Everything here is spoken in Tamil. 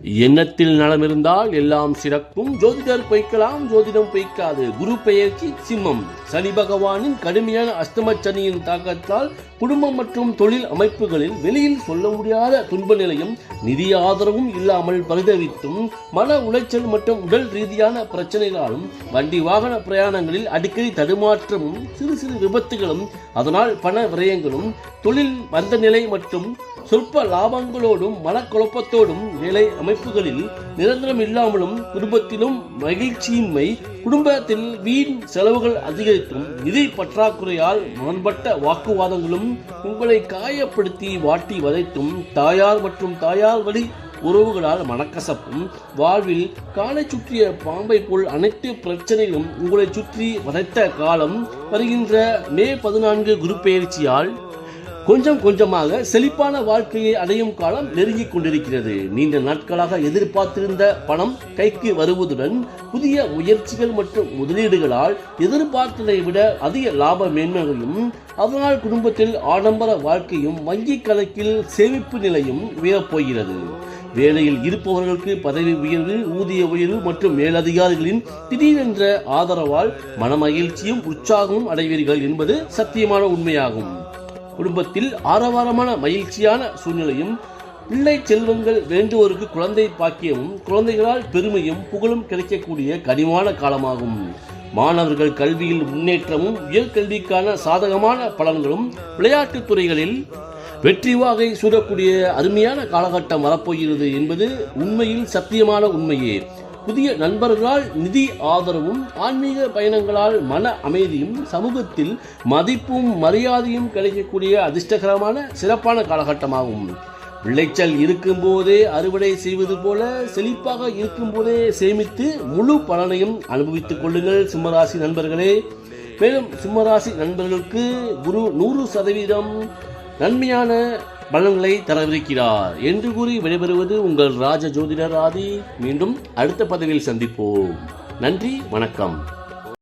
எண்ணத்தில் நலம் இருந்தால் எல்லாம் சிறக்கும். ஜோதிடர் பொய்க்கலாம், ஜோதிடம் பொய்க்காது. குரு பெயர்ச்சி சிம்மம். சனி பகவானின் கடுமையான அஷ்டம சனியின் தாக்கத்தால் குடும்பம் மற்றும் தொழில் அமைப்புகளில் வெளியில் சொல்ல முடியாத துன்ப நிலையும் நிதி ஆதரவும் இல்லாமல் பரிதவித்தும் மன உளைச்சல் மற்றும் உடல் ரீதியான பிரச்சனைகளாலும் வண்டி வாகன பிரயாணங்களில் அடிக்கடி தடுமாற்றமும் சிறு சிறு விபத்துகளும் அதனால் பண விரயங்களும் தொழில் மந்த நிலை மற்றும் சொற்ப லாபங்களோடும் மனக்குழப்பத்தோடும் வேலை அமைப்புகளில் நிரந்தரம் இல்லாமலும் குடும்பத்திலும் மகிழ்ச்சியின்மை, குடும்பத்தில் வீண் செலவுகள் அதிகரித்தும் நிதி பற்றாக்குறையால் முரண்பட்ட வாக்குவாதங்களும் உங்களை காயப்படுத்தி வாட்டி வதைத்தும் தாயார் மற்றும் தாயார் வழி உறவுகளால் மனக்கசப்பும் வாழ்வில் காலை சுற்றிய பாம்பை போல் அனைத்து பிரச்சனைகளும் உங்களை சுற்றி வதைத்த காலம் வருகின்ற மே 14 குரு பெயர்ச்சியால் கொஞ்சம் கொஞ்சமாக செழிப்பான வாழ்க்கையை அடையும் காலம் நெருங்கிக் கொண்டிருக்கிறது. நீண்ட நாட்களாக எதிர்பார்த்திருந்த பணம் கைக்கு வருவதுடன் புதிய முயற்சிகள் மற்றும் முதலீடுகளால் எதிர்பார்த்ததை விட அதிக லாப மேன்மைகளும் அதனால் குடும்பத்தில் ஆடம்பர வாழ்க்கையும் வங்கி கணக்கில் சேமிப்பு நிலையும் உயரப்போகிறது. வேலையில் இருப்பவர்களுக்கு பதவி உயர்வு, ஊதிய உயர்வு மற்றும் மேலதிகாரிகளின் திடீரென்ற ஆதரவால் மனமகிழ்ச்சியும் உற்சாகமும் அடைவீர்கள் என்பது சத்தியமான உண்மையாகும். குடும்பத்தில் ஆரவாரமான மகிழ்ச்சியான சூழ்நிலையும் பிள்ளை செல்வங்கள் வேண்டுவோருக்கு குழந்தை பாக்கியமும் குழந்தைகளால் பெருமையும் புகழும் கிடைக்கக்கூடிய கனிவான காலமாகும். மாணவர்கள் கல்வியில் முன்னேற்றமும் உயர்கல்விக்கான சாதகமான பலன்களும் விளையாட்டுத் துறைகளில் வெற்றி வாகை சூடக்கூடிய அருமையான காலகட்டம் வரப்போகிறது என்பது உண்மையில் சத்தியமான உண்மையே. புதிய நண்பர்களால் நிதி ஆதரவும் ஆன்மீக பயணங்களால் மன அமைதியும் சமூகத்தில் மதிப்பும் மரியாதையும் கிடைக்கக்கூடிய அதிர்ஷ்டகரமான சிறப்பான காலகட்டமாகும். விளைச்சல் இருக்கும் போதே அறுவடை செய்வது போல செழிப்பாக இருக்கும் போதே சேமித்து முழு பலனையும் அனுபவித்துக் கொள்ளுங்கள் சிம்மராசி நண்பர்களே. மேலும் சிம்மராசி நண்பர்களுக்கு குரு 100% நன்மையான பலன்களை தரவிருக்கிறார் என்று கூறி விடைபெறுவது உங்கள் ராஜ ஜோதிடர் ஆதி. மீண்டும் அடுத்த பதிவில் சந்திப்போம். நன்றி, வணக்கம்.